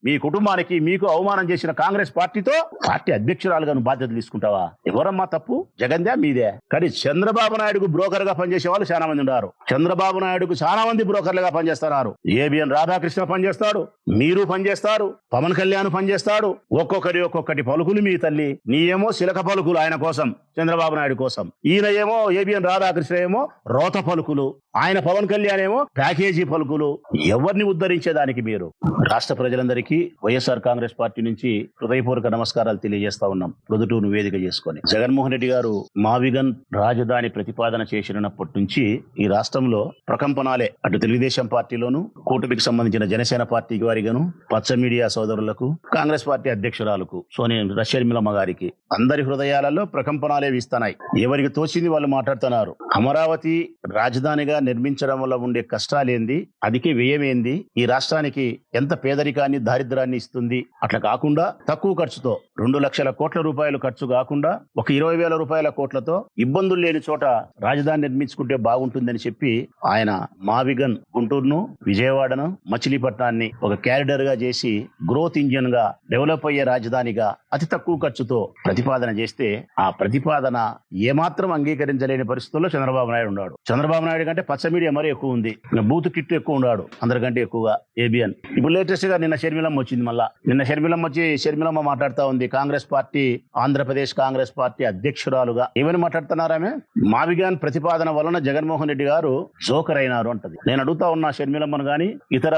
మీ కుటుంబానికి మీకు అవమానం చేసిన కాంగ్రెస్ పార్టీతో పార్టీ అధ్యక్షురాలుగా నువ్వు బాధ్యత తీసుకుంటావా? ఎవరమ్మా తప్పు, జగన్దే మీదే? కానీ చంద్రబాబు నాయుడుకు బ్రోకర్ గా పనిచేసే వాళ్ళు చాలా మంది ఉన్నారు. చంద్రబాబు నాయుడుకు చాలా మంది బ్రోకర్లుగా పనిచేస్తున్నారు. ఏబిఎన్ రాధాకృష్ణ పనిచేస్తాడు, మీరు పనిచేస్తారు, పవన్ కళ్యాణ్ పనిచేస్తాడు. ఒక్కొక్కటి పలుకులు మీ తల్లి. నీ ఏమో శిలక పలుకులు ఆయన కోసం, చంద్రబాబు నాయుడు కోసం. ఈయన ఏమో ఏబిఎన్ రాధాకృష్ణ ఏమో రోత పలుకులు, ఆయన పవన్ కళ్యాణ్ ఏమో ప్యాకేజీ పలుకులు. ఎవరిని ఉద్ధరించేదానికి మీరు? రాష్ట్ర ప్రజలందరికీ వైఎస్ఆర్ కాంగ్రెస్ పార్టీ నుంచి హృదయపూర్వక నమస్కారాలు తెలియజేస్తా ఉన్నాం. ప్రొదుటూరు వేదిక చేసుకొని జగన్మోహన్ రెడ్డి గారు మావిగన్ రాజధాని ప్రతిపాదన చేసినప్పటి నుంచి ఈ రాష్ట్రంలో ప్రకంపనాలే. అటు తెలుగుదేశం పార్టీలోను, కూటమికి సంబంధించిన జనసేన పార్టీకి వారిగాను, పచ్చ మీడియా సోదరులకు, కాంగ్రెస్ పార్టీ అధ్యక్షురాలకు సోనియా షర్మిలమ్మ గారికి అందరి హృదయాలలో ప్రకంపనాలే వీస్తున్నాయి. ఎవరికి తోచింది వాళ్ళు మాట్లాడుతున్నారు. అమరావతి రాజధానిగా నిర్మించడం వల్ల ఉండే కష్టాలేంది, అధిక వ్యయమేంది, ఈ రాష్ట్రానికి ఎంత పేదరికాన్ని దారిద్రాన్ని ఇస్తుంది, అట్లా కాకుండా తక్కువ ఖర్చుతో 2 లక్షల కోట్ల రూపాయలు ఖర్చు కాకుండా ఒక 20,000 రూపాయల కోట్లతో ఇబ్బందులు లేని చోట రాజధాని నిర్మించుకుంటే బాగుంటుందని చెప్పి ఆయన మావిగన్ గుంటూరును, విజయవాడను, మచిలీపట్నాన్ని ఒక క్యారిడర్ గా చేసి గ్రోత్ ఇంజిన్ గా డెవలప్ అయ్యే రాజధానిగా అతి తక్కువ ఖర్చుతో ప్రతిపాదన చేస్తే ఆ ప్రతిపాదన ఏమాత్రం అంగీకరించలేని పరిస్థితుల్లో చంద్రబాబు నాయుడు ఉన్నాడు. చంద్రబాబు నాయుడు కంటే పచ్చ మీడియా మరీ ఎక్కువ ఉంది. బూత్ కిట్ ఎక్కువ ఉన్నాడు అందరికంటే ఎక్కువగా ఏబిఎన్. ఇప్పుడు లేటెస్ట్ గా నిన్న షర్మిలమ్మ వచ్చింది. మళ్ళా నిన్న షర్మిలమ్మ మాట్లాడుతా ఉంది. కాంగ్రెస్ పార్టీ, ఆంధ్రప్రదేశ్ కాంగ్రెస్ పార్టీ అధ్యక్షురాలుగా ఏమని మాట్లాడుతున్నారామె? మావిగాన్ ప్రతిపాదన వలన జగన్మోహన్ రెడ్డి గారు జోకర్ అయినారు అంటది. నేను అడుగుతా ఉన్నా షర్మిలమ్మను గాని ఇతర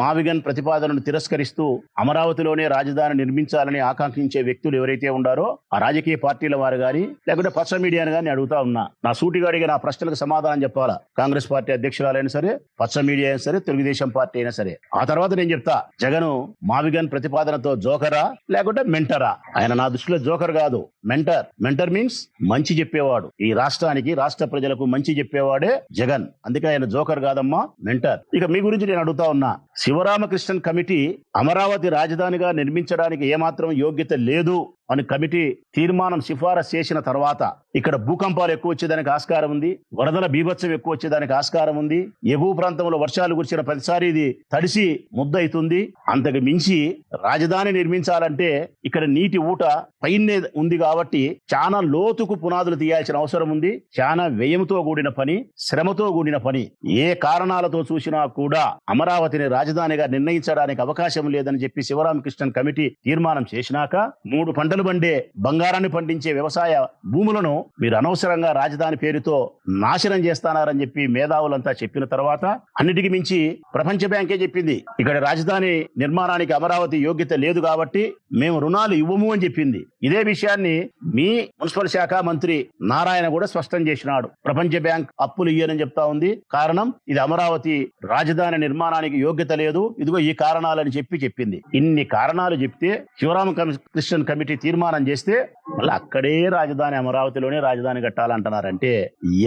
మావిగన్ ప్రతిపాదనను తిరస్కరిస్తూ అమరావతిలోనే రాజధాని నిర్మించాలని ఆకాంక్షించే వ్యక్తులు ఎవరైతే ఉండారో ఆ రాజకీయ పార్టీల వారు గాని లేకుంటే పచ్చ మీడియాను గాని అడుగుతా ఉన్నా. నా సూటిగాడిగా నా ప్రశ్నలకు సమాధానం చెప్పాలా. కాంగ్రెస్ పార్టీ అధ్యక్షురాలైనా సరే, పచ్చ మీడియా అయినా సరే, తెలుగుదేశం పార్టీ అయినా సరే. ఆ తర్వాత నేను చెప్తా, జగన్ మావిగన్ ప్రతిపాదనతో జోకరా లేకుంటే మెంటరా? ఆయన నా దృష్టిలో జోకర్ కాదు, మెంటర్. మెంటర్ మీన్స్ మంచి చెప్పేవాడు. ఈ రాష్ట్రానికి, రాష్ట్ర ప్రజలకు మంచి చెప్పేవాడే జగన్. అందుకే ఆయన జోకర్ కాదమ్మా, మెంటర్. ఇక మీ గురించి నేను అడుగుతా ఉన్నా. శివరామకృష్ణన్ కమిటీ అమరావతి రాజధానిగా నిర్మించడానికి ఏమాత్రం యోగ్యత లేదు అని కమిటీ తీర్మానం సిఫారసు చేసిన తర్వాత ఇక్కడ భూకంపాలు ఎక్కువ వచ్చేదానికి ఆస్కారం ఉంది, వరదల బీభత్సం ఎక్కువ వచ్చేదానికి ఆస్కారం ఉంది, ఎగువ ప్రాంతంలో వర్షాలు కురిసిన ప్రతిసారి ఇది తడిసి ముద్దయితుంది. అంతకు మించి రాజధాని నిర్మించాలంటే ఇక్కడ నీటి ఊట పైనే ఉంది కాబట్టి చాలా లోతుకు పునాదులు తీయాల్సిన అవసరం ఉంది. చాలా వ్యయంతో కూడిన పని, శ్రమతో కూడిన పని. ఏ కారణాలతో చూసినా కూడా అమరావతిని రాజధానిగా నిర్ణయించడానికి అవకాశం లేదని చెప్పి శివరామకృష్ణన్ కమిటీ తీర్మానం చేసినాక 3 పంటలు పండే, బంగారాన్ని పండించే వ్యవసాయ భూములను మీరు అనవసరంగా రాజధాని పేరుతో నాశనం చేస్తానారని చెప్పి మేధావులంతా చెప్పిన తర్వాత, అన్నిటికీ మించి ప్రపంచ బ్యాంకే చెప్పింది ఇక్కడ రాజధాని నిర్మాణానికి అమరావతి యోగ్యత లేదు కాబట్టి మేము రుణాలు ఇవ్వము అని చెప్పింది. ఇదే విషయాన్ని మీ మున్సిపల్ శాఖ మంత్రి నారాయణ కూడా స్పష్టం చేసినాడు. ప్రపంచ బ్యాంక్ అప్పులు ఇయ్యనని చెప్తా ఉంది. కారణం ఇది అమరావతి రాజధాని నిర్మాణానికి యోగ్యత లేదు, ఇదిగో ఈ కారణాలని చెప్పింది. ఇన్ని కారణాలు చెప్తే శివరామకృష్ణన్ కమిటీ తీర్మానం చేస్తే మళ్ళీ అక్కడే రాజధాని, అమరావతిలోనే రాజధాని కట్టాలంటున్నారంటే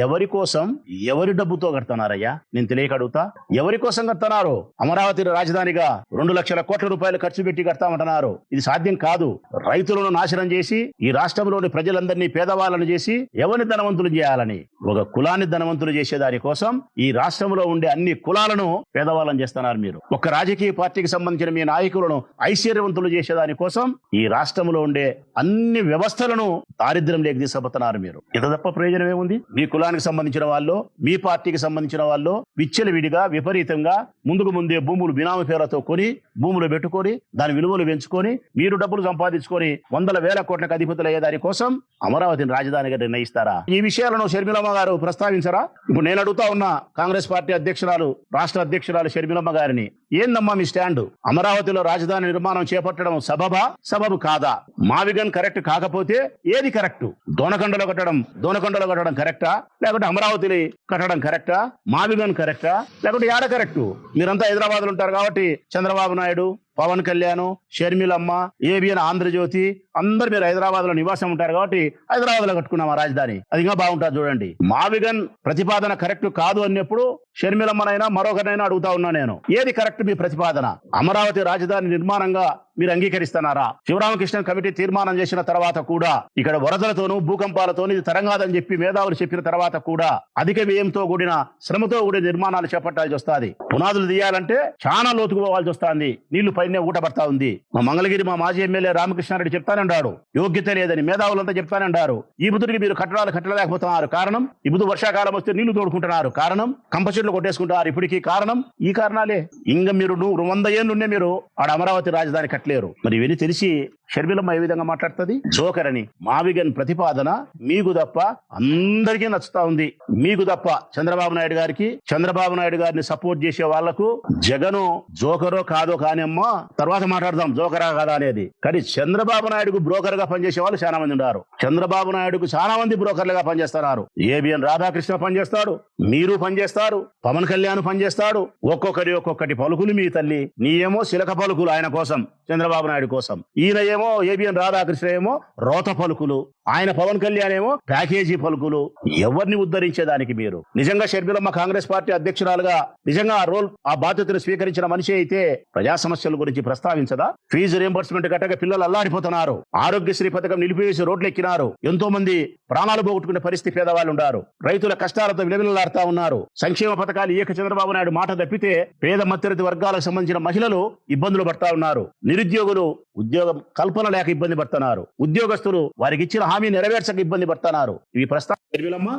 ఎవరి కోసం, ఎవరి డబ్బుతో కడుతున్నారయ్యా? నేను తెలియక అడుగుతా. ఎవరి కోసం కడుతున్నారు? అమరావతి రాజధానిగా 2 లక్షల కోట్ల రూపాయలు ఖర్చు పెట్టి కడతామంటున్నారు. ఇది సాధ్యం కాదు. రైతులను నాశనం చేసి ఈ రాష్ట్రంలోని ప్రజలందరినీ పేదవాళ్ళను చేసి ఎవరిని ధనవంతులు చేయాలని, ఒక కులాన్ని ధనవంతులు చేసేదాని కోసం ఈ రాష్ట్రంలో ఉండే అన్ని కులాలను పేదవాళ్ళని చేస్తున్నారు మీరు. ఒక రాజకీయ పార్టీకి సంబంధించిన మీ నాయకులను ఐశ్వర్యవంతులు చేసేదాని కోసం ఈ రాష్ట్రంలో ఉండే అన్ని వ్యవస్థలను దారిద్ర్యంలోకి తీసుకుపోతున్నారు మీరు. ఇంత తప్ప ప్రయోజనం ఏముంది? మీ కులానికి సంబంధించిన వాళ్ళు, మీ పార్టీకి సంబంధించిన వాళ్ళు విచ్చలవిడిగా విపరీతంగా ముందే భూములు బినామీ పేరుతో కొని, భూములు పెట్టుకొని, దాని విలువలు పెంచుకొని, మీరు డబ్బులు సంపాదించుకొని 100,000 కోట్లకు అధిపతులు అయ్యే దాని కోసం అమరావతిని రాజధానిగా నిర్ణయిస్తారా? ఈ విషయాలను షర్మిలమ్మ గారు ప్రస్తావించరా? ఇప్పుడు నేను అడుగుతా ఉన్నా కాంగ్రెస్ పార్టీ అధ్యక్షురాలు, రాష్ట్ర అధ్యక్షురాలు షర్మిలమ్మ గారిని, ఏందమ్మా మీ స్టాండ్? అమరావతిలో రాజధాని నిర్మాణం చేపట్టడం సబబు కాదా? మావిగన్ కరెక్ట్ కాకపోతే ఏది కరెక్ట్? దోనకొండలో కట్టడం కరెక్టా? లేకుంటే అమరావతిని కట్టడం కరెక్టా? మావిగన్ కరెక్టా? లేకుంటే యాడ కరెక్ట్? మీరంతా హైదరాబాద్ లో ఉంటారు కాబట్టి చంద్రబాబు నాయుడు, పవన్ కళ్యాణ్, షర్మిలమ్మ, ఏబిఎన్ ఆంధ్రజ్యోతి అందరు మీరు హైదరాబాద్ లో నివాసం ఉంటారు కాబట్టి హైదరాబాద్ లో కట్టుకున్నాం ఆ రాజధాని. అది ఇంకా బాగుంటుంది చూడండి. మావిగన్ ప్రతిపాదన కరెక్ట్ కాదు అన్నప్పుడు షర్మిలమ్మనైనా మరొకరినైనా అడుగుతా ఉన్నా నేను, ఏది కరెక్ట్ మీ ప్రతిపాదన? అమరావతి రాజధాని నిర్మాణంగా మీరు అంగీకరిస్తున్నారా? శివరామకృష్ణ కమిటీ తీర్మానం చేసిన తర్వాత కూడా ఇక్కడ వరదలతోనూ భూకంపాలతోనూ ఇది తరంగాదని చెప్పి మేధావులు చెప్పిన తర్వాత కూడా అధిక వ్యయంతో కూడిన, శ్రమతో కూడిన నిర్మాణాలు చేపట్టాల్సి వస్తుంది. పునాదులు తీయాలంటే చాలా లోతుకు పోవాల్సి వస్తుంది. నీళ్లు పై ఆయన్నే ఊటపడతా ఉంది. మా మంగళగిరి మా మాజీ ఎమ్మెల్యే రామకృష్ణారెడ్డి చెప్తానంటాడు, యోగ్యత లేదని మేధావులంతా చెప్తానంటారు. ఈ బుద్ధుడికి మీరు కట్టడాలు కట్టలేకపోతున్నారు, కారణం ఈ బుద్ధు వర్షాకాలం వస్తే నీళ్లు తోడుకుంటున్నారు, కారణం కంప చెట్లు కొట్టేసుకుంటారు, ఇప్పటికీ కారణం ఈ కారణాలే. ఇంకా మీరు 100 ఏళ్ళున్నే మీరు ఆడ అమరావతి రాజధాని కట్టలేరు. మరి ఇవన్నీ తెలిసి షర్మిలమ్మ ఏ విధంగా మాట్లాడుతుంది? జోకర్ అని మావిగన్ ప్రతిపాదన మీకు తప్ప అందరికీ నచ్చుతా ఉంది. మీకు తప్ప చంద్రబాబు నాయుడు గారిని సపోర్ట్ చేసే వాళ్లకు జగను జోకరో కాదో కానిమ్మా తర్వాత మాట్లాడదాం, జోకరా కాదా అనేది. కానీ చంద్రబాబు నాయుడుకు బ్రోకర్ గా పనిచేసే వాళ్ళు చాలా మంది ఉన్నారు. చంద్రబాబు నాయుడుకు చాలా మంది బ్రోకర్లుగా పనిచేస్తున్నారు. ఏబిఎన్ రాధాకృష్ణ పనిచేస్తాడు, మీరు పనిచేస్తారు, పవన్ కళ్యాణ్ పనిచేస్తాడు. ఒక్కొక్కటి పలుకులు మీ తల్లి. నీ ఏమో శిలక పలుకులు ఆయన కోసం, చంద్రబాబు నాయుడు కోసం. ఈయన ఏమో ఏబిఎన్ రాధాకృష్ణ ఏమో రోత పలుకులు, ఆయన పవన్ కళ్యాణ్ ఏమో ప్యాకేజీ పలుకులు. ఎవరిని ఉద్ధరించేదానికి మీరు నిజంగా షర్మిలమ్మ కాంగ్రెస్ పార్టీ అధ్యక్షురాలుగా నిజంగా ఆ బాధ్యతను స్వీకరించిన మనిషి అయితే ప్రజా సమస్యల గురించి ప్రస్తావించదా? ఫీజు రియంబర్స్మెంట్ కట్టక పిల్లలు అల్లాడిపోతున్నారు, ఆరోగ్యశ్రీ పథకం నిలిపివేసి రోడ్లు ఎక్కినారు, ఎంతో మంది ప్రాణాలు పోగొట్టుకునే పరిస్థితి పేదవాళ్ళు ఉన్నారు, రైతుల కష్టాలతో విలవిలలాడుతా ఉన్నారు. సంక్షేమ పథకాలు ఏక చంద్రబాబు నాయుడు మాట తప్పితే పేద మధ్యతరగతి వర్గాలకు సంబంధించిన మహిళలు ఇబ్బందులు పడతా ఉన్నారు. నిరుద్యోగులు ఉద్యోగం కల్పన లేక ఇబ్బంది పడుతున్నారు. ఉద్యోగస్తులు వారికి ఇచ్చిన హామీ నెరవేర్చక ఇబ్బంది పడుతున్నారు. ఇవి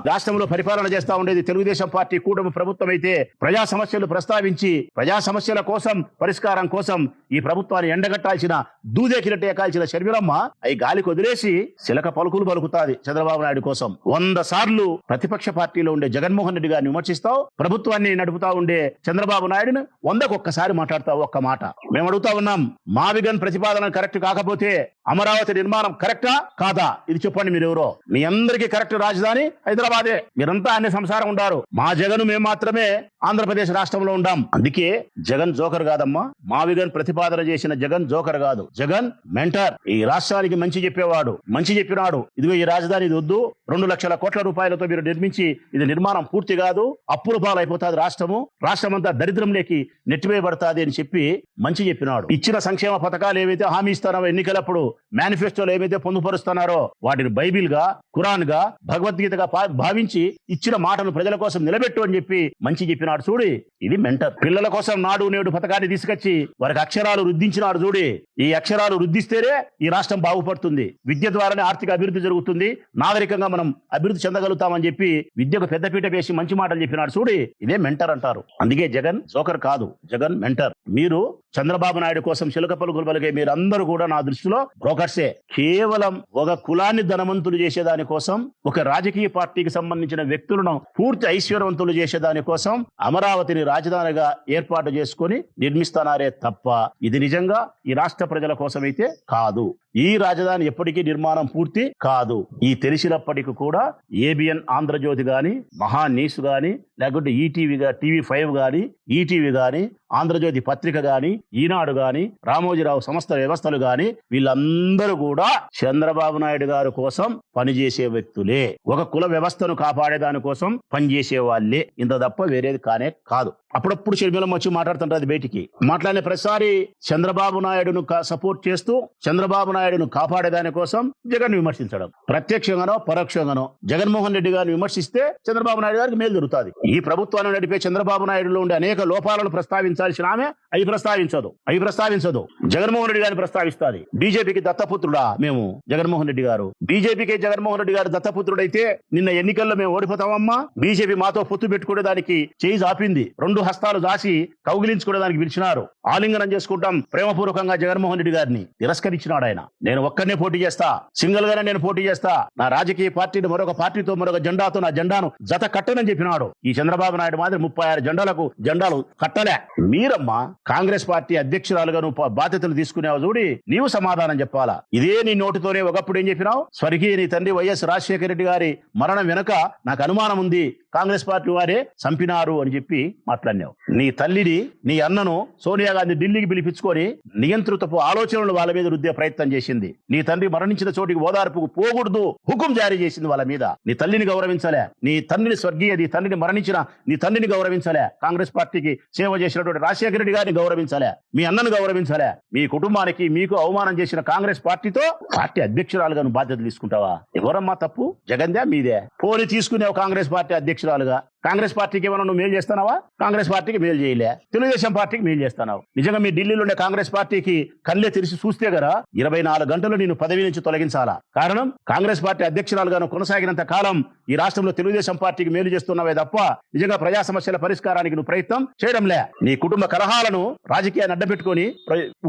రాష్ట్రంలో పరిపాలన చేస్తా ఉండేది తెలుగుదేశం పార్టీ కూటమి ప్రభుత్వం అయితే ప్రజా సమస్యలు ప్రస్తావించి ప్రజా సమస్యల కోసం పరిష్కారం కోసం ఈ ప్రభుత్వాన్ని ఎండగట్టాల్సిన దూదేకినట్టు ఎక్కాల్సిన షర్మిలమ్మ అవి గాలికి వదిలేసి శిలక పలుకులు పలుకుతాది చంద్రబాబు నాయుడు కోసం. 100 సార్లు ప్రతిపక్ష పార్టీలో ఉండే జగన్మోహన్ రెడ్డి గారిని విమర్శిస్తావు, ప్రభుత్వాన్ని నడుపుతా ఉండే చంద్రబాబు నాయుడును 100కి మాట్లాడతావు. ఒక్క మాట మేము అడుగుతా ఉన్నాం, మావిగన్ ప్రతిపాదన కరెక్ట్ కాకపోతే అమరావతి నిర్మాణం కరెక్టా కాదా? ఇది చెప్పండి. మీరు ఎవరో, మీ అందరికీ కరెక్ట్ రాజధాని హైదరాబాదే, మీరంతా అన్ని సంసారం ఉండారు. మా జగన్ మేము మాత్రమే ఆంధ్రప్రదేశ్ రాష్ట్రంలో ఉండాం. అందుకే జగన్ జోకర్ కాదమ్మా. మావిగన్ ప్రతిపాదన చేసిన జగన్ జోకర్ కాదు, జగన్ మెంటర్. ఈ రాష్ట్రానికి మంచి చెప్పేవాడు, మంచి చెప్పినాడు. ఇదిగో ఈ రాజధాని ఇది వద్దు, 2 లక్షల కోట్ల రూపాయలతో మీరు నిర్మించి ఇది నిర్మాణం పూర్తి కాదు, అప్పుల పాలైపోతాది రాష్ట్రం అంతా దరిద్రంలోకి నెట్టివేయబడతాది అని చెప్పి మంచి చెప్పినాడు. ఇచ్చిన సంక్షేమ పథకాలు ఏవైతే హామీ ఇస్తారో ఎన్నికలప్పుడు మేనిఫెస్టోలో ఏవైతే పొందుపరుస్తున్నారో వాటిని బైబిల్ గా, ఖురాన్ గా, భగవద్గీతగా భావించి ఇచ్చిన మాటను ప్రజల కోసం నిలబెట్టు అని చెప్పి మంచి చెప్పినాడు. చూడి, ఇది మెంటర్. పిల్లల కోసం నాడు నేడు పథకాన్ని తీసుకొచ్చి వారికి అక్షరాలు రుద్దించినాడు. చూడి, ఈ అక్షరాలు రుద్దిస్తేనే ఈ రాష్ట్రం బాగుపడుతుంది, విద్య ద్వారానే ఆర్థిక అభివృద్ధి జరుగుతుంది, నాగరికంగా మనం అభివృద్ధి చెందగలుగుతామని చెప్పి విద్యకు పెద్దపీట వేసి మంచి మాటలు చెప్పినాడు. చూడి, ఇదే మెంటర్ అంటారు. అందుకే జగన్ జోకర్ కాదు, జగన్ మెంటర్. మీరు చంద్రబాబు నాయుడు కోసం చిలక పలుకులు పలికే మీరందరూ కూడా నా దృష్టిలో బ్రోకర్సే. కేవలం ఒక కులాన్ని ధనవంతులు చేసేదాని కోసం, ఒక రాజకీయ పార్టీకి సంబంధించిన వ్యక్తులను పూర్తి ఐశ్వర్యవంతులు చేసేదాని కోసం అమరావతిని రాజధానిగా ఏర్పాటు చేసుకుని నిర్మిస్తున్నారే తప్ప ఇది నిజంగా ఈ రాష్ట్ర ప్రజల కోసమైతే కాదు. ఈ రాజధాని ఎప్పటికీ నిర్మాణం పూర్తి కాదు. ఈ తెలిసినప్పటికీ కూడా ఏబిఎన్ ఆంధ్రజ్యోతి గాని, మహా న్యూస్ గాని, లేకుంటే TV5 గాని, ఈటీవీ గాని, ఆంధ్రజ్యోతి పత్రిక గాని, ఈనాడు గాని, రామోజీరావు సంస్థ వ్యవస్థలు గాని వీళ్ళందరూ కూడా చంద్రబాబు నాయుడు గారి కోసం పనిచేసే వ్యక్తులే. ఒక కుల వ్యవస్థను కాపాడే దాని కోసం పనిచేసే వాళ్ళే, ఇంత తప్ప వేరేది కానే కాదు. అప్పుడప్పుడు షర్మిలమ్మ వచ్చి మాట్లాడుతుంటది బయటికి. మాట్లాడిన ప్రతిసారి చంద్రబాబు నాయుడును సపోర్ట్ చేస్తూ చంద్రబాబు నాయుడును కాపాడేదాని కోసం జగన్ విమర్శించడం, ప్రత్యక్షంగానో పరోక్షంగానో జగన్మోహన్ రెడ్డి గారిని విమర్శిస్తే చంద్రబాబు నాయుడు గారికి మేలు జరుగుతుంది. ఈ ప్రభుత్వాన్ని నడిపే చంద్రబాబు నాయుడులో ఉండే అనేక లోపాలను ప్రస్తావించాల్సిన ఆమె అవి ప్రస్తావించదు. జగన్మోహన్ రెడ్డి గారిని ప్రస్తావిస్తుంది. బీజేపీకి దత్తపుత్రుడా మేము జగన్మోహన్ రెడ్డి గారు? బీజేపీకి జగన్మోహన్ రెడ్డి గారు దత్తపుత్రుడైతే నిన్న ఎన్నికల్లో మేము ఓడిపోతామమ్మా, బీజేపీ మాతో పొత్తు పెట్టుకునే దానికి చేయి జాపింది, 2 హస్తాలు దాచి కౌగిలించుకునే దానికి పిలిచినారు, ఆలింగనం చేసుకుంటాం ప్రేమపూర్వకంగా జగన్మోహన్ రెడ్డి గారిని తిరస్కరించినాడు ఆయన. నేను ఒక్కనే పోటీ చేస్తా, సింగిల్ గానే నేను పోటీ చేస్తా, నా రాజకీయ పార్టీని మరొక పార్టీతో మరొక జెండాతో నా జెండాను జత కట్టనని చెప్పినాడు. ఈ చంద్రబాబు నాయుడు మాదిరి 36 జెండాలు కట్టలే. మీరమ్మా కాంగ్రెస్ పార్టీ అధ్యక్షురాలుగా నువ్వు బాధ్యతలు తీసుకునేవా? చూడి, నీవు సమాధానం చెప్పాలా. ఇదే నీ నోటితోనే ఒకప్పుడు ఏం చెప్పినావు? స్వర్గీయ నీ తండ్రి వైఎస్ రాజశేఖర రెడ్డి గారి మరణం వెనుక నాకు అనుమానం ఉంది, కాంగ్రెస్ పార్టీ వారే చంపినారు అని చెప్పి మాట్లాడినావు. నీ తల్లిని, నీ అన్నను సోనియా గాంధీ ఢిల్లీకి పిలిపించుకొని నియంత్రితపు ఆలోచనలు వాళ్ళ మీద రుద్దే ప్రయత్నం చేసింది. నీ తండ్రి మరణించిన చోటికి ఓదార్పుకు పోకూడదు హుకుం జారీ చేసింది వాళ్ళ మీద. నీ తల్లిని గౌరవించలే, నీ తండ్రిని స్వర్గీయ నీ తండ్రిని మరణించిన నీ తండ్రిని గౌరవించలే, కాంగ్రెస్ పార్టీకి సేవ చేసినటువంటి రాజశేఖర రెడ్డి గారిని గౌరవించలే, మీ అన్నను గౌరవించలే, మీ కుటుంబానికి మీకు అవమానం చేసిన కాంగ్రెస్ పార్టీతో పార్టీ అధ్యక్షురాలుగా నువ్వు బాధ్యతలు తీసుకుంటావా? ఎవరమ్మా తప్పు? జగన్దే మీదే? పోని తీసుకునేవు కాంగ్రెస్ పార్టీ అధ్యక్షురాలుగా. కాంగ్రెస్ పార్టీకి ఏమైనా నువ్వు మేలు చేస్తున్నావా? కాంగ్రెస్ పార్టీకి మేలు చేయలే. తెలుగుదేశం పార్టీకి మేలు చేస్తున్నావు. నిజంగా మీ ఢిల్లీలో ఉండే కాంగ్రెస్ పార్టీకి కళ్ళే తెరిచి చూస్తే కదా 24 గంటలు నేను పదవి నుంచి తొలగించాలా? కారణం కాంగ్రెస్ పార్టీ అధ్యక్షురాలుగాను కొనసాగినంత కాలం ఈ రాష్ట్రంలో తెలుగుదేశం పార్టీకి మేలు చేస్తున్నావే తప్ప నిజంగా ప్రజా సమస్యల పరిష్కారానికి నువ్వు ప్రయత్నం చేయడంలే. నీ కుటుంబ కలహాలను రాజకీయాన్ని అడ్డపెట్టుకుని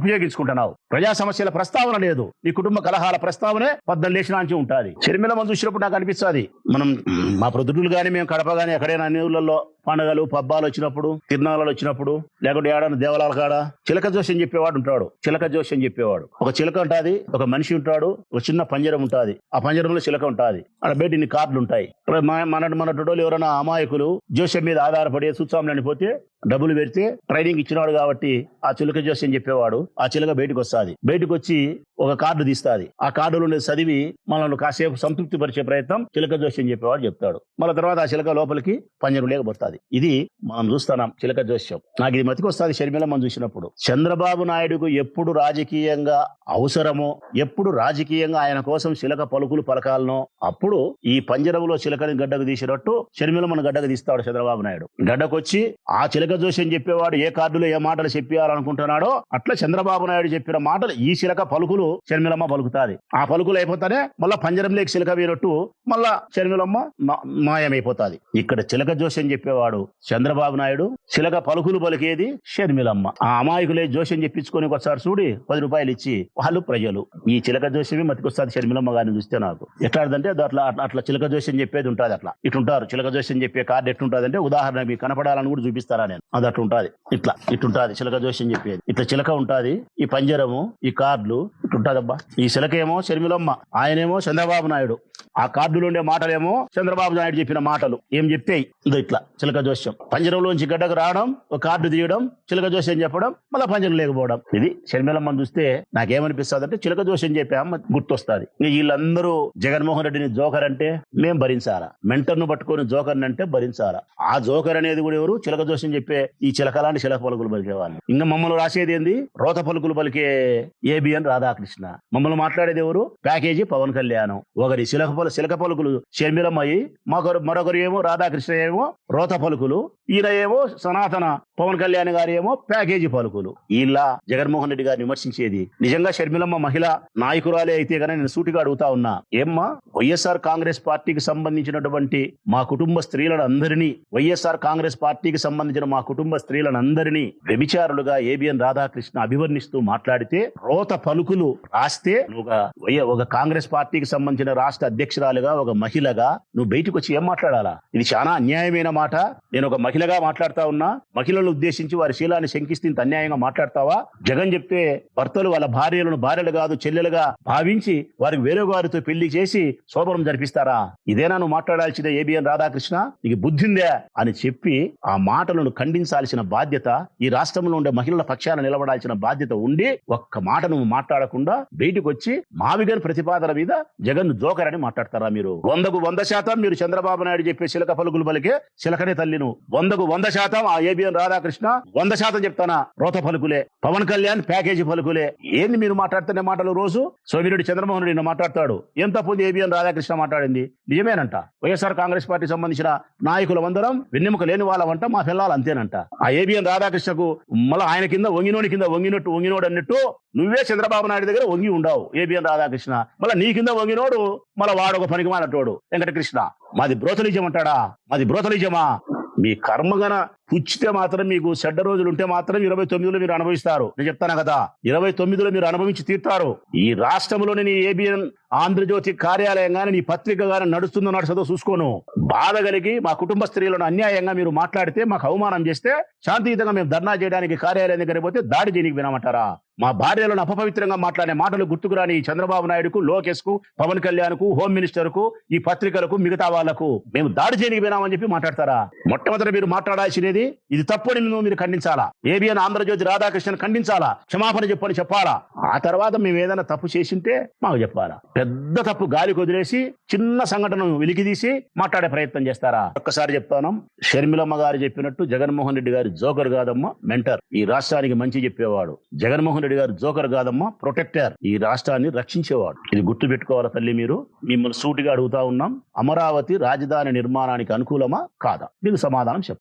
ఉపయోగించుకుంటున్నావు. ప్రజా సమస్యల ప్రస్తావన లేదు. నీ కుటుంబ కలహాల ప్రస్తావనే 14 లేచినాంచి ఉంటుంది. షర్మిల మనం చూసినప్పుడు నాకు అనిపిస్తుంది, మనం మా ప్రొద్దుటూరు గానీ మేము కడప గానీ ఎక్కడైనా అన్ని ఊళ్ళల్లో పండుగలు పబ్బాలు వచ్చినప్పుడు, తిరునాళ్ళు వచ్చినప్పుడు, లేకుంటే ఏడాది దేవాలయాల కాడ చిలక జోషి అని చెప్పేవాడు ఉంటాడు. చిలక జోషి అని చెప్పేవాడు. ఒక చిలక ఉంటుంది, ఒక మనిషి ఉంటాడు, ఒక చిన్న పంజరం ఉంటుంది. ఆ పంజరంలో చిలక ఉంటుంది. అక్కడ బయట ఇన్ని కార్డులు ఉంటాయి. మన టోటోలు ఎవరైనా అమాయకులు జోష్యం మీద ఆధారపడి సూచామని పోతే డబ్బులు పెడితే ట్రైనింగ్ ఇచ్చినాడు కాబట్టి ఆ చిలక జోషి అని చెప్పేవాడు ఆ చిలక బయటకు వస్తుంది. బయటకు వచ్చి ఒక కార్డు తీస్తుంది. ఆ కార్డులో చదివి మనల్ని కాసేపు సంతృప్తి పరిచే ప్రయత్నం చిలక జోషి అని చెప్పేవాడు చెప్తాడు. మళ్ళీ తర్వాత ఆ చిలక లోపలికి పంజరం లేకపోతుంది. ఇది మనం చూస్తున్నాం చిలక జోస్యం. నాకు ఇది మతికొస్తుంది షర్మిల మనం చూసినప్పుడు. చంద్రబాబు నాయుడుకు ఎప్పుడు రాజకీయంగా అవసరమో, ఎప్పుడు రాజకీయంగా ఆయన కోసం చిలక పలుకులు పలకాలనో అప్పుడు ఈ పంజరంలో చిలకని గడ్డకు తీసినట్టు షర్మిల మన గడ్డకు తీస్తాడు చంద్రబాబు నాయుడు. గడ్డకొచ్చి ఆ చిలక జోషి అని చెప్పేవాడు ఏ కార్డులో ఏ మాటలు చెప్పాలనుకుంటున్నాడో అట్లా చంద్రబాబు నాయుడు చెప్పిన మాటలు ఈ చిలక పలుకులు షర్మిలమ్మ పలుకుతాది. ఆ పలుకులు అయిపోతానే మళ్ళా పంజరంలోకి చిలక వేరట్టు మళ్ళా షర్మిలమ్మ మాయమైపోతాది. ఇక్కడ చిలక జోషి అని చెప్పేవాడు చంద్రబాబు నాయుడు, చిలక పలుకులు పలికేది షర్మిలమ్మ. ఆ అమాయకులే జోషం చెప్పించుకొని ఒకసారి చూడి 10 రూపాయలు ఇచ్చి వాళ్ళు ప్రజలు. ఈ చిలక జోషమే మతికొస్తుంది షర్మిలమ్మ గారిని చూస్తే. నాకు ఎట్లాంటిదంటే అట్లా చిలక జోషి అని చెప్పేది ఉంటుంది. అట్లా ఇటుంటారు చిలక జోషి అని చెప్పే కార్డు ఎట్లుంటుంది అంటే ఉదాహరణ మీకు కనపడాలని కూడా చూపిస్తారా నేను. అది అట్లుంటది. ఇటుంటది చిలక జోషి అని చెప్పేది. ఇట్లా చిలక ఉంటది, ఈ పంజరము, ఈ కార్డులు ఇటుంటదబ్బా. ఈ చిలక ఏమో షర్మిలమ్మ, ఆయనేమో చంద్రబాబు నాయుడు. ఆ కార్డులో ఉండే మాటలేమో చంద్రబాబు నాయుడు చెప్పిన మాటలు ఏం చెప్పాయి. ఇట్లా చిలక జోస్యం. పంజరంలోంచి గడ్డకు రావడం, ఒక కార్డు తీయడం, చిలక జోస్యం చెప్పడం, మళ్ళీ పంజరం లేకపోవడం. ఇది షర్మిలమ్మని చూస్తే నాకేమనిపిస్తుంది అంటే చిలక జోస్యం చెప్పాం గుర్తొస్తుంది. వీళ్ళందరూ జగన్మోహన్ రెడ్డిని జోకర్ అంటే మేం భరించాలా, మెంటర్ను పట్టుకొని జోకర్ అంటే భరించాలా. ఆ జోకర్ అనేది కూడా ఎవరు? చిలక జోస్యం చెప్పే ఈ చిలకలాంటి చిలక పలుకులు పలికేవాళ్ళు. ఇంకా మమ్మల్ని రాసేది ఏంది? రోత పలుకులు పలికే ఏబిఎన్ రాధాకృష్ణ. మమ్మల్ని మాట్లాడేది ఎవరు? ప్యాకేజీ పవన్ కళ్యాణ్. ఒకరి చిలక పలుకులు షర్మిలమ్మయ్యి, మరొకరు ఏమో రాధాకృష్ణ ఏమో రోత పలుకులు, ఈయన ఏమో సనాతన పవన్ కళ్యాణ్ గారు ఏమో ప్యాకేజీ పలుకులు. ఇలా జగన్మోహన్ రెడ్డి గారిని విమర్శించేది నిజంగా షర్మిలమ్మ మహిళా నాయకురాలే అయితే కానీ నేను సూటిగా అడుగుతా ఉన్నా, ఏమ్మా వైఎస్ఆర్ కాంగ్రెస్ పార్టీకి సంబంధించినటువంటి మా కుటుంబ స్త్రీలను అందరినీ, వైఎస్ఆర్ కాంగ్రెస్ పార్టీకి సంబంధించిన మా కుటుంబ స్త్రీలను అందరినీ వ్యభిచారులుగా ఏబిఎన్ రాధాకృష్ణ అభివర్ణిస్తూ మాట్లాడితే, రోత పలుకులు రాస్తే ఒక కాంగ్రెస్ పార్టీకి సంబంధించిన రాష్ట్ర అధ్యక్షురాలుగా ఒక మహిళగా నువ్వు బయటకు వచ్చి ఏం మాట్లాడాలా? ఇది చాలా అన్యాయమైన మాట. నేను ఒక మహిళగా మాట్లాడుతా ఉన్నా, మహిళలను ఉద్దేశించి వారి శీలాన్ని శంకిస్తే ఇంత అన్యాయంగా మాట్లాడతావా? జగన్ చెప్తే భర్తలు వాళ్ళ భార్యలను భార్యలు కాదు చెల్లెలుగా భావించి వారికి వేరే వారితో పెళ్లి చేసి శోభనం జరిపిస్తారా? ఇదేనా నువ్వు మాట్లాడాల్సిన ఏబిఎన్ రాధాకృష్ణ? నీకు బుద్ధిందే అని చెప్పి ఆ మాటలను ఖండించాల్సిన బాధ్యత, ఈ రాష్ట్రంలో ఉండే మహిళల పక్షాన నిలబడాల్సిన బాధ్యత ఉండి ఒక్క మాట నువ్వు మాట్లాడకుండా బయటకు వచ్చి మావిగన్ ప్రతిపాదన మీద జగన్ జోకర్ అని మాట్లాడతారా? మీరు 100% మీరు చంద్రబాబు నాయుడు చెప్పే చిలక పలుకులు పలికే చిలకనే తల్లి నువ్వు. 100% ఆ ఏబిఎన్ రాధాకృష్ణ 100% చెప్తానా రోత పలుకులే, పవన్ కళ్యాణ్ ప్యాకేజీ పలుకులే. ఏంది మీరు మాట్లాడుతున్న మాటలు? రోజు సోమిరెడ్డి చంద్రమోహన్ రెడ్డి మాట్లాడతాడు, ఏం తప్పుంది ఏబిఎన్ రాధాకృష్ణ మాట్లాడింది? నిజమేనంట. వైఎస్ఆర్ కాంగ్రెస్ పార్టీ సంబంధించిన నాయకుల అందరం వెన్నెముక లేని వాళ్ళమంట, మా పిల్లలు అంతేనంట. ఆ ఏబిఎన్ రాధాకృష్ణకు మళ్ళీ ఆయన కింద వంగినోడి కింద వంగినోడు అన్నట్టు నువ్వే చంద్రబాబు నాయుడు దగ్గర వంగి ఉండవు ఏబిఎన్ రాధాకృష్ణ. మళ్ళీ నీ కింద వంగినోడు మళ్ళీ వాడొక పనికి మానటోడు వెంకటకృష్ణ. మాది బ్రోతలిజం అంటాడా? మాది బ్రోతలిజమా? మీ కర్మగన పుచ్చితే మాత్రం మీకు చెడ్డ రోజులు ఉంటే మాత్రం 29లో మీరు అనుభవిస్తారు. నేను చెప్తాను కదా, 29లో మీరు అనుభవించి తీరుతారు. ఈ రాష్ట్రంలోని నీ ఏబిఎన్ ఆంధ్రజ్యోతి కార్యాలయం గానీ నీ పత్రిక గానీ నడుస్తుందో నడుస్తుందో చూసుకోను. బాధ కలిగి మా కుటుంబ స్త్రీలను అన్యాయంగా మీరు మాట్లాడితే, మాకు అవమానం చేస్తే శాంతియుతంగా మేము ధర్నా చేయడానికి కార్యాలయం దగ్గర పోతే దాడి చేయడానికి వినమంటారా? మా భార్యలను అపవిత్రంగా మాట్లాడే మాటలు గుర్తుకురాని చంద్రబాబు నాయుడుకు, లోకేష్ కు, పవన్ కళ్యాణ్ కు, హోమ్ మినిస్టర్ కు, ఈ పత్రికలకు, మిగతా వాళ్లకు మేము దాడి చేయడానికి వినామని చెప్పి మాట్లాడతారా? మొట్టమొదటి మీరు మాట్లాడాల్సినది అనేది ఇది తప్పని మీరు ఖండించాలా. ఏబిఎన్ ఆంధ్రజ్యోతి రాధాకృష్ణన్ ఖండించాలా, క్షమాపణ చెప్పని చెప్పాలా. ఆ తర్వాత మేము ఏదైనా తప్పు చేసింటే మాకు చెప్పాలా. పెద్ద తప్పు గాలికి వదిలేసి చిన్న సంఘటనను వెలికితీసి మాట్లాడే ప్రయత్నం చేస్తారా? ఒక్కసారి చెప్తాను, షర్మిలమ్మ గారు చెప్పినట్టు జగన్మోహన్ రెడ్డి గారి జోకర్ కాదమ్మా మెంటర్, ఈ రాష్ట్రానికి మంచి చెప్పేవాడు. జగన్మోహన్ రెడ్డి గారు జోకర్ కాదమ్మా ప్రొటెక్టర్, ఈ రాష్ట్రాన్ని రక్షించేవాడు. ఇది గుర్తు పెట్టుకోవాలా తల్లి. మీరు మిమ్మల్ని సూటిగా అడుగుతా ఉన్నాం, అమరావతి రాజధాని నిర్మాణానికి అనుకూలమా కాదా? దీనికి సమాధానం చెప్పండి.